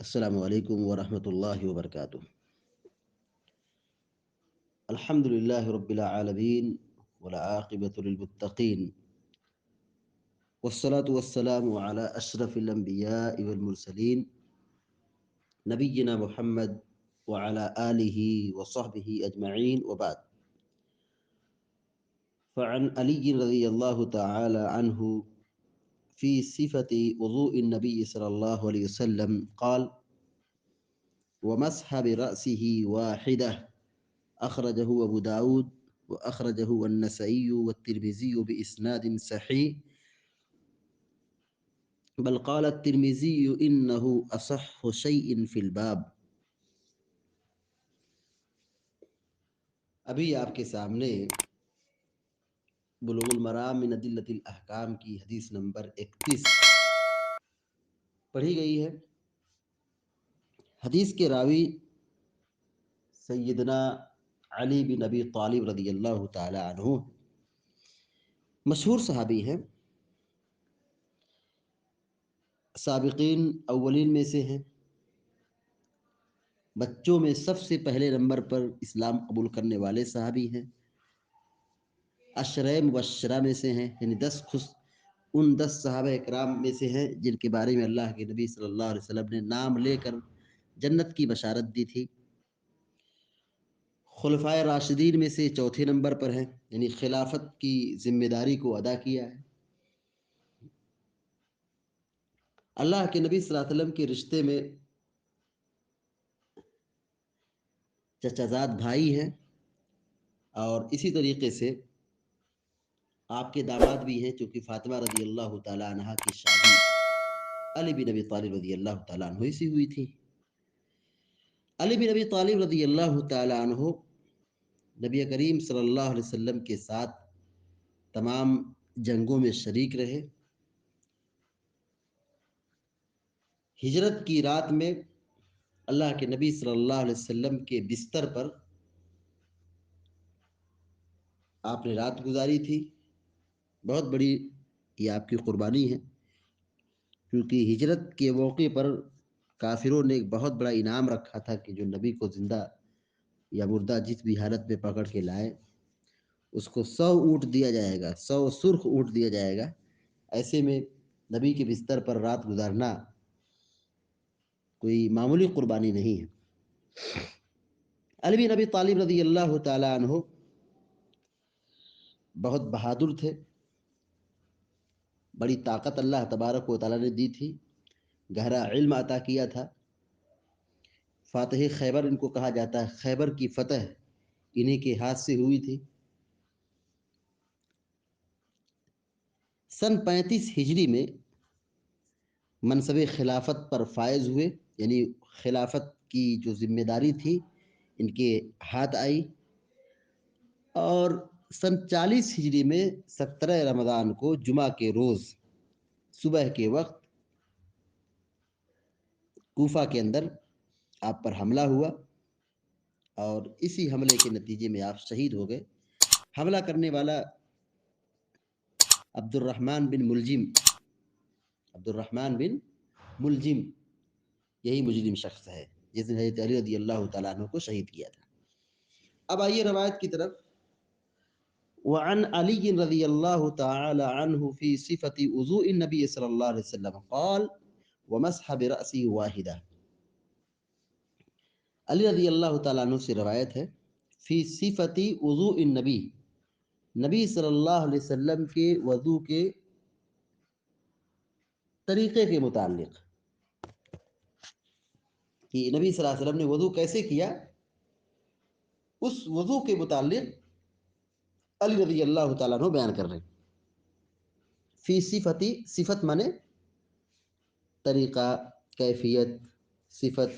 السلام علیکم ورحمۃ اللہ وبرکاتہ۔ الحمد للہ رب العالمین والعاقبۃ للمتقین والصلاة والسلام علی اشرف الانبیاء والمرسلین نبینا محمد وعلی آلہ وصحبہ اجمعین وبعد۔ فعن علی رضی اللہ تعالی عنہ فی صفت وضوء النبی صلی اللہ علیہ وسلم قال ومسح برأسه واحدہ أخرجه أبو داود وأخرجه النسائي والترمذي بإسناد صحيح، بل قال الترمذي إنه أصح شيء في الباب۔ ابھی آپ کے سامنے بلوغ المرام من ادلۃ الاحکام کی حدیث نمبر 31 پڑھی گئی ہے۔ حدیث کے راوی سیدنا علی بن ابی طالب رضی اللہ تعالی عنہ مشہور صحابی ہیں، سابقین اولین میں سے ہیں، بچوں میں سب سے پہلے نمبر پر اسلام قبول کرنے والے صحابی ہیں، عشرہ مبشرہ میں سے ہیں، یعنی 10 صحابہ اکرام میں سے ہیں جن کے بارے میں اللہ کے نبی صلی اللہ علیہ وسلم نے نام لے کر جنت کی بشارت دی تھی۔ خلفائے راشدین میں سے چوتھے نمبر پر ہیں، یعنی خلافت کی ذمہ داری کو ادا کیا ہے۔ اللہ کے نبی صلی اللہ علیہ وسلم کے رشتے میں چچا زاد بھائی ہیں، اور اسی طریقے سے آپ کے داماد بھی ہیں، چونکہ فاطمہ رضی اللہ تعالیٰ عنہ کی شادی علی بن ابی طالب رضی اللہ تعالیٰ عنہ سے ہوئی تھی۔ علی بن ابی طالب رضی اللہ تعالیٰ عنہ نبی کریم صلی اللہ علیہ وسلم کے ساتھ تمام جنگوں میں شریک رہے۔ ہجرت کی رات میں اللہ کے نبی صلی اللہ علیہ وسلم کے بستر پر آپ نے رات گزاری تھی۔ بہت بڑی یہ آپ کی قربانی ہے، کیونکہ ہجرت کے موقع پر کافروں نے ایک بہت بڑا انعام رکھا تھا کہ جو نبی کو زندہ یا مردہ جس بھی حالت میں پکڑ کے لائے اس کو 100 اونٹ دیا جائے گا، 100 سرخ اونٹ دیا جائے گا۔ ایسے میں نبی کے بستر پر رات گزارنا کوئی معمولی قربانی نہیں ہے۔ علی بن ابی طالب رضی اللہ تعالی عنہ بہت بہادر تھے، بڑی طاقت اللہ تبارک و تعالیٰ نے دی تھی، گہرا علم عطا کیا تھا۔ فاتح خیبر ان کو کہا جاتا ہے، خیبر کی فتح انہی کے ہاتھ سے ہوئی تھی۔ سن 35 ہجری میں منصب خلافت پر فائز ہوئے، یعنی خلافت کی جو ذمہ داری تھی ان کے ہاتھ آئی، اور سن 40 ہجری میں 17 رمضان کو جمعہ کے روز صبح کے وقت کوفہ کے اندر آپ پر حملہ ہوا، اور اسی حملے کے نتیجے میں آپ شہید ہو گئے۔ حملہ کرنے والا عبد الرحمن بن ملجم یہی مجرم شخص ہے جس نے حضرت علی رضی اللہ تعالیٰ عنہ کو شہید کیا تھا۔ اب آئیے روایت کی طرف۔ وعن علی رضی اللہ تعالی عنہ فی صفت وضوء النبی صلی اللہ علیہ وسلم قال ومسح برأسی واحدہ۔ علی رضی اللہ تعالیٰ عنہ سے روایت ہے، فی صفت وضوء النبی، نبی صلی اللہ علیہ وسلم کے وضو کے طریقے کے متعلق، کہ نبی صلی اللہ علیہ وسلم نے وضو کیسے کیا، اس وضو کے متعلق علی رضی اللہ تعالیٰ عنہ بیان کر رہے ہیں۔ فی صفتی، صفت مانے طریقہ، کیفیت، صفت۔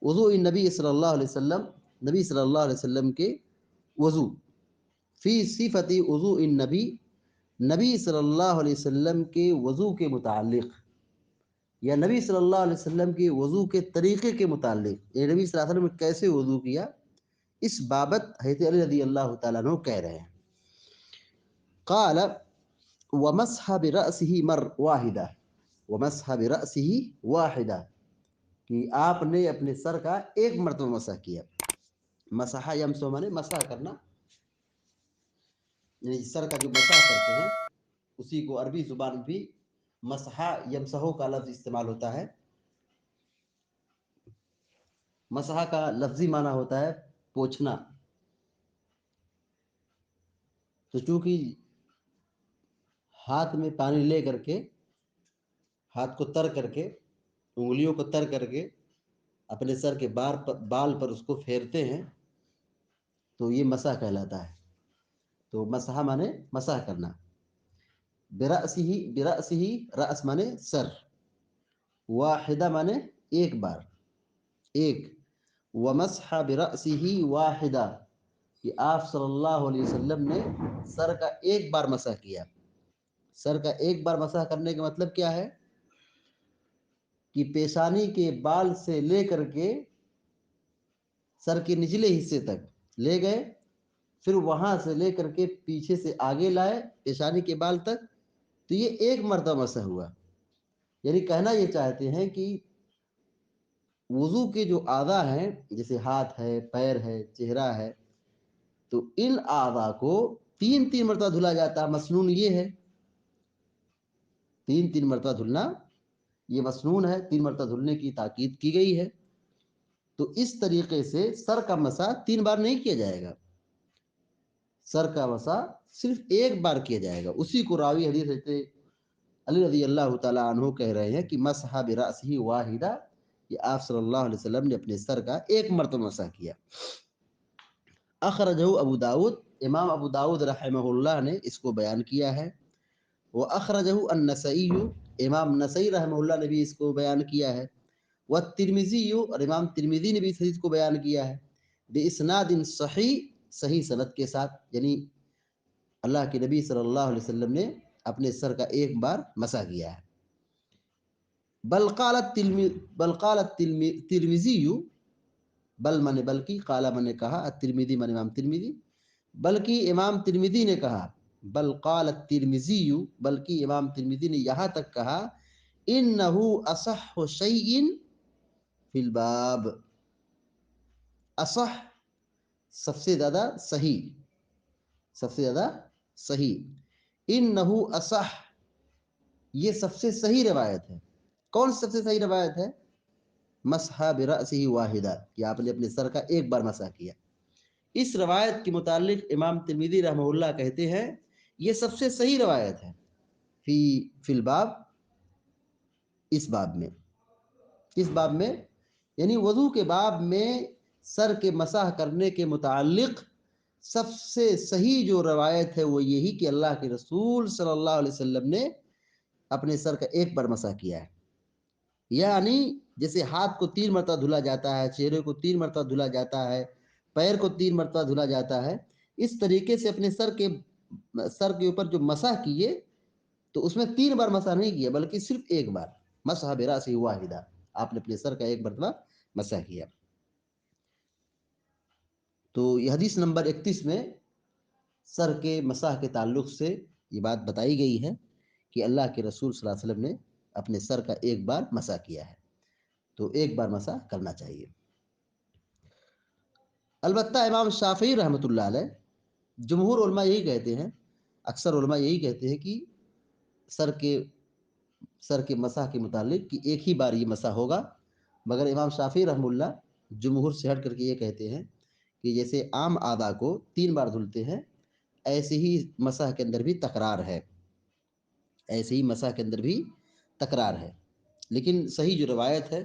وضوء النبی صلی اللہ علیہ وسلم، نبی صلی اللہ علیہ وسلم کے وضو، فی صفت وضوء النبی، نبی صلی اللہ علیہ وسلم کے وضو کے متعلق، یا نبی صلی اللہ علیہ وسلم کے وضو کے طریقے کے متعلق، یہ نبی صلی اللہ علیہ وسلم نے کیسے وضو کیا، اس بابت حضرت علی رضی اللہ تعالیٰ عنہ کہہ رہے ہیں۔ قال ومسح برأسه مر واحدہ، ومسح برأسه واحدہ کہ آپ نے اپنے سر کا ایک مرتبہ مسح کیا. مسح یمسح مانے مسح کرنا، یعنی سر کا جو مسح کرتے ہیں اسی کو عربی زبان بھی مسح یمسحو کا لفظ استعمال ہوتا ہے. مسح کا لفظی معنی ہوتا ہے پوچھنا. تو چونکہ ہاتھ میں پانی لے کر کے، ہاتھ کو تر کر کے، انگلیوں کو تر کر کے اپنے سر کے بال پر اس کو پھیرتے ہیں تو یہ مسح کہلاتا ہے. تو مسح مانے مسح کرنا. برأسہ رأس مانے سر، واحدہ مانے ایک بار، ایک. ومسح برأسہ واحدہ کہ آپ صلی اللہ علیہ وسلم نے سر کا ایک بار مسح کیا. سر کا ایک بار مسح کرنے کا مطلب کیا ہے کہ پیشانی کے بال سے لے کر کے سر کے نچلے حصے تک لے گئے، پھر وہاں سے لے کر کے پیچھے سے آگے لائے پیشانی کے بال تک، تو یہ ایک مرتبہ مسح ہوا. یعنی کہنا یہ چاہتے ہیں کہ وضو کے جو اعضاء ہیں جیسے ہاتھ ہے، پیر ہے، چہرہ ہے، تو ان اعضاء کو تین مرتبہ دھلا جاتا ہے. مسنون یہ ہے، تین مرتبہ دھلنا یہ مسنون ہے، 3 مرتبہ دھلنے کی تاکید کی گئی ہے. تو اس طریقے سے سر کا مسح 3 بار نہیں کیا جائے گا، سر کا مسح صرف ایک بار کیا جائے گا. اسی کو راوی حدیث علی رضی اللہ تعالیٰ عنہ کہہ رہے ہیں کہ مسح برأسہ واحدہ کہ آپ صلی اللہ علیہ وسلم نے اپنے سر کا ایک مرتبہ مسح کیا. اخرجہ ابو داود، امام ابو داود رحمہ اللہ نے اس کو بیان کیا ہے. واخرجہ النسائی، امام نسائی رحمہ اللہ نے بھی اس کو بیان کیا ہے. والترمذی، اور امام ترمذی نے بھی اس حدیث کو بیان کیا ہے باسناد صحیح، صحیح سند کے ساتھ. یعنی اللہ کے نبی صلی اللہ علیہ وسلم نے اپنے سر کا ایک بار مسح کیا ہے. بل قال الترمذی، بل من بلکہ، قال من نے کہا، الترمذی من امام ترمذی، بلکہ امام ترمذی نے کہا، بل قال الترمذی، بلکہ امام ترمذی نے یہاں تک کہا انہ اصح شیء فی الباب، اصح سب سے زیادہ صحیح، سب سے زیادہ صحیح، انہ اصح یہ سب سے صحیح روایت ہے. کون سب سے صحیح روایت ہے؟ مسح برأسہ واحدہ کہ آپ نے اپنے سر کا ایک بار مسح کیا. اس روایت کے متعلق امام ترمذی رحمہ اللہ کہتے ہیں یہ سب سے صحیح روایت ہے فی الباب، اس باب میں، اس باب میں یعنی وضو کے باب میں سر کے مسح کرنے کے متعلق سب سے صحیح جو روایت ہے وہ یہی کہ اللہ کے رسول صلی اللہ علیہ وسلم نے اپنے سر کا ایک بار مسح کیا ہے. یعنی جیسے ہاتھ کو 3 مرتبہ دھلا جاتا ہے، چہرے کو 3 مرتبہ دھلا جاتا ہے، پیر کو 3 مرتبہ دھلا جاتا ہے، اس طریقے سے اپنے سر کے اوپر جو مسح کیے تو اس میں 3 بار مسح نہیں کیا بلکہ صرف ایک بار. مسح برأسہ واحدہ، آپ نے اپنے سر کا ایک مرتبہ مسح کیا. تو یہ حدیث نمبر 31 میں سر کے مسح کے تعلق سے یہ بات بتائی گئی ہے کہ اللہ کے رسول صلی اللہ علیہ وسلم نے اپنے سر کا ایک بار مسح کیا ہے، تو ایک بار مسح کرنا چاہیے. البتہ امام شافعی رحمۃ اللہ علیہ، جمہور علماء یہی کہتے ہیں، اکثر علماء یہی کہتے ہیں کہ سر کے مسح کے متعلق کہ ایک ہی بار یہ مسح ہوگا. مگر امام شافعی رحمہ اللہ جمہور سے ہٹ کر کے یہ کہتے ہیں کہ جیسے عام اعضاء کو 3 بار دھلتے ہیں ایسے ہی مسح کے اندر بھی تکرار ہے، ایسے ہی مسح کے اندر بھی تکرار ہے. لیکن صحیح جو روایت ہے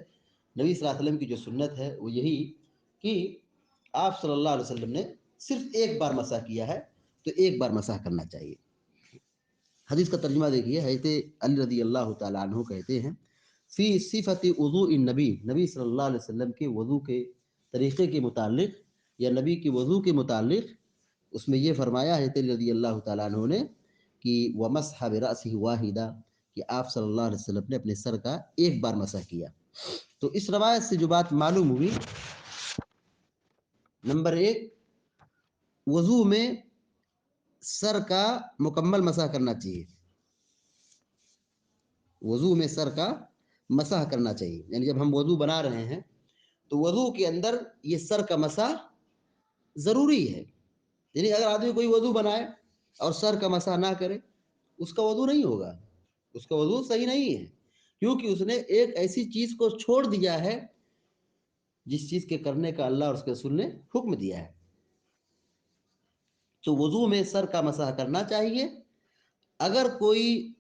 نبی صلی اللہ علیہ وسلم کی جو سنت ہے وہ یہی کہ آپ صلی اللہ علیہ وسلم نے صرف ایک بار مسح کیا ہے، تو ایک بار مسح کرنا چاہیے. حدیث کا ترجمہ دیکھیے، حضرت علی رضی اللہ تعالیٰ عنہ کہتے ہیں فی صفت وضوء النبی، نبی صلی اللہ علیہ وسلم کے وضو کے طریقے کے متعلق یا نبی کے وضو کے متعلق اس میں یہ فرمایا حضرت علی رضی اللہ تعالیٰ عنہ نے کہ ومسح برأسہ واحدہ کہ آپ صلی اللہ علیہ وسلم نے اپنے سر کا ایک بار مسح کیا. تو اس روایت سے جو بات معلوم ہوئی، نمبر 1 وضو میں سر کا مکمل مسح کرنا چاہیے. وضو میں سر کا مسح کرنا چاہیے. یعنی جب ہم وضو بنا رہے ہیں تو وضو کے اندر یہ سر کا مسح ضروری ہے. یعنی اگر آدمی کوئی وضو بنائے اور سر کا مسح نہ کرے اس کا وضو نہیں ہوگا، اس کا وضو صحیح نہیں ہے، کیونکہ اس نے ایک ایسی چیز کو چھوڑ دیا ہے جس چیز کے کرنے کا اللہ اور اس کے رسول نے حکم دیا ہے. تو وضو میں سر کا مسح کرنا چاہیے. اگر کوئی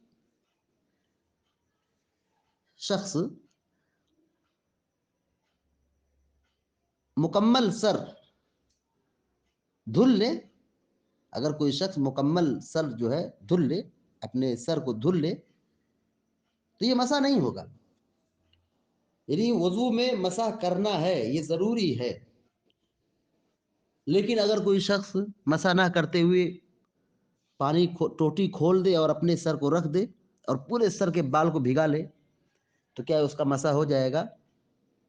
شخص مکمل سر دھل لے، اگر کوئی شخص مکمل سر جو ہے دھل لے، اپنے سر کو دھل لے، تو یہ مسح نہیں ہوگا. یعنی وضو میں مسح کرنا ہے، یہ ضروری ہے. لیکن اگر کوئی شخص مسح نہ کرتے ہوئے پانی ٹوٹی کھول دے اور اپنے سر کو رکھ دے اور پورے سر کے بال کو بھگا لے تو کیا اس کا مسح ہو جائے گا؟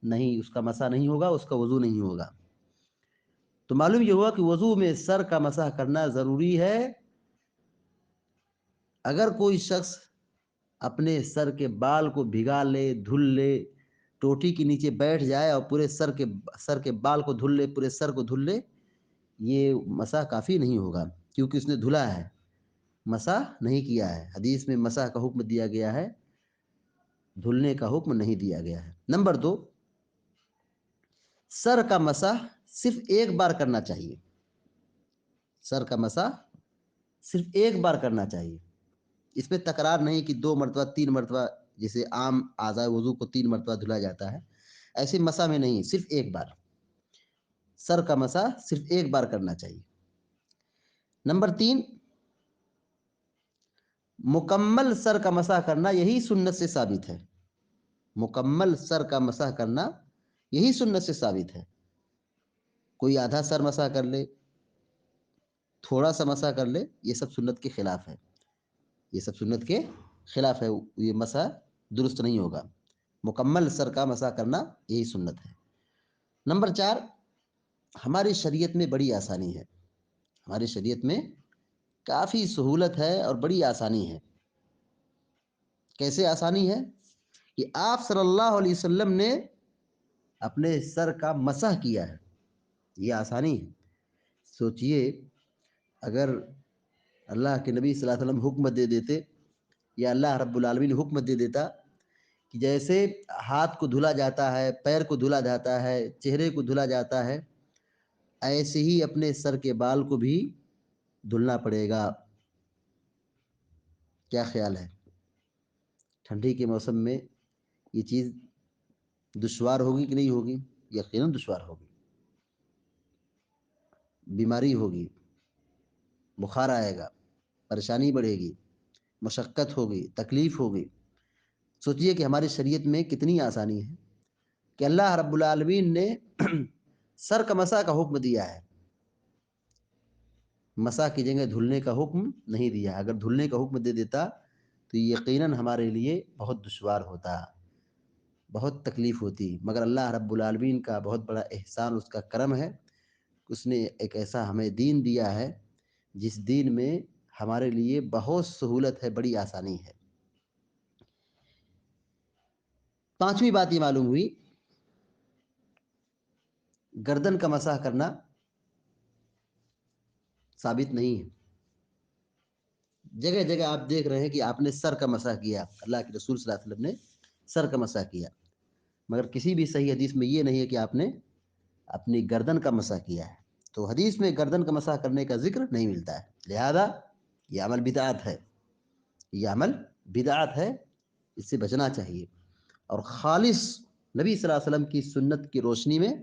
نہیں، اس کا مسح نہیں ہوگا، اس کا وضو نہیں ہوگا. تو معلوم یہ ہوا کہ وضو میں سر کا مسح کرنا ضروری ہے. اگر کوئی شخص اپنے سر کے بال کو بھگا لے، دھل لے، ٹوٹی کے نیچے بیٹھ جائے اور پورے سر کے بال کو دھل لے، پورے سر کو دھل لے، یہ مسح کافی نہیں ہوگا کیونکہ اس نے دھلا ہے، مسح نہیں کیا ہے. حدیث میں مسح کا حکم دیا گیا ہے، دھلنے کا حکم نہیں دیا گیا ہے. نمبر 2، سر کا مسح صرف ایک بار کرنا چاہیے. سر کا مسح صرف ایک بار کرنا چاہیے. اس میں تکرار نہیں کہ 2 مرتبہ 3 مرتبہ، جیسے عام اعضاء وضو کو 3 مرتبہ دھلا جاتا ہے، ایسے مسح میں نہیں، صرف ایک بار. سر کا مسح صرف ایک بار کرنا چاہیے. نمبر 3، مکمل سر کا مسح کرنا یہی سنت سے ثابت ہے. مکمل سر کا مسح کرنا یہی سنت سے ثابت ہے. کوئی آدھا سر مسح کر لے، تھوڑا سا مسح کر لے، یہ سب سنت کے خلاف ہے. یہ سب سنت کے خلاف ہے، یہ مسح درست نہیں ہوگا. مکمل سر کا مسح کرنا یہی سنت ہے. نمبر 4، ہماری شریعت میں بڑی آسانی ہے. ہماری شریعت میں کافی سہولت ہے اور بڑی آسانی ہے. کیسے آسانی ہے؟ کہ آپ صلی اللہ علیہ وسلم نے اپنے سر کا مسح کیا ہے، یہ آسانی ہے. سوچئے اگر اللہ کے نبی صلی اللہ علیہ وسلم حکم دے دیتے یا اللہ رب العالمین حکم دے دیتا کہ جیسے ہاتھ کو دھلا جاتا ہے، پیر کو دھلا جاتا ہے، چہرے کو دھلا جاتا ہے، ایسے ہی اپنے سر کے بال کو بھی دھلنا پڑے گا. کیا خیال ہے؟ ٹھنڈی کے موسم میں یہ چیز دشوار ہوگی کہ نہیں ہوگی؟ یقیناً دشوار ہوگی. بیماری ہوگی، بخار آئے گا، پریشانی بڑھے گی، مشقت ہوگی، تکلیف ہوگی. سوچئے کہ ہماری شریعت میں کتنی آسانی ہے کہ اللہ رب العالمین نے سر کا مسح کا حکم دیا ہے، مسح کی جگہ دھلنے کا حکم نہیں دیا. اگر دھلنے کا حکم دے دیتا تو یقیناً ہمارے لیے بہت دشوار ہوتا، بہت تکلیف ہوتی. مگر اللہ رب العالمین کا بہت بڑا احسان، اس کا کرم ہے. اس نے ایک ایسا ہمیں دین دیا ہے جس دین میں ہمارے لیے بہت سہولت ہے، بڑی آسانی ہے. 5ویں بات یہ معلوم ہوئی، گردن کا مسح کرنا ثابت نہیں ہے. جگہ جگہ آپ دیکھ رہے ہیں کہ آپ نے سر کا مسح کیا، اللہ کے رسول صلی اللہ علیہ وسلم نے سر کا مسح کیا، مگر کسی بھی صحیح حدیث میں یہ نہیں ہے کہ آپ نے اپنی گردن کا مسح کیا ہے. تو حدیث میں گردن کا مسح کرنے کا ذکر نہیں ملتا ہے. لہذا یہ عمل بدعت ہے، یہ عمل بدعت ہے، اس سے بچنا چاہیے. اور خالص نبی صلی اللہ علیہ وسلم کی سنت کی روشنی میں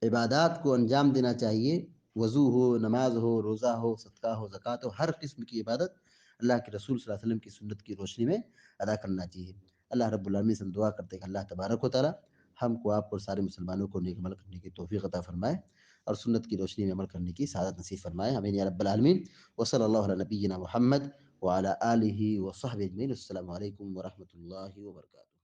عبادات کو انجام دینا چاہیے. وضو ہو، نماز ہو، روزہ ہو، صدقہ ہو، زکوٰۃ ہو، ہر قسم کی عبادت اللہ کے رسول صلی اللہ علیہ وسلم کی سنت کی روشنی میں ادا کرنا چاہیے. اللہ رب العالمین سے دعا کرتے ہیں کہ اللہ تبارک و تعالی ہم کو، آپ کو، سارے مسلمانوں کو نیک عمل کرنے کی توفیق عطا فرمائے اور سنت کی روشنی میں عمل کرنے کی سعادت نصیب فرمائے. آمین یا رب العالمین. وصلی اللہ علی نبینا محمد وعلی آلہ وصحبہ اجمعین. السلام علیکم ورحمۃ اللہ وبرکاتہ.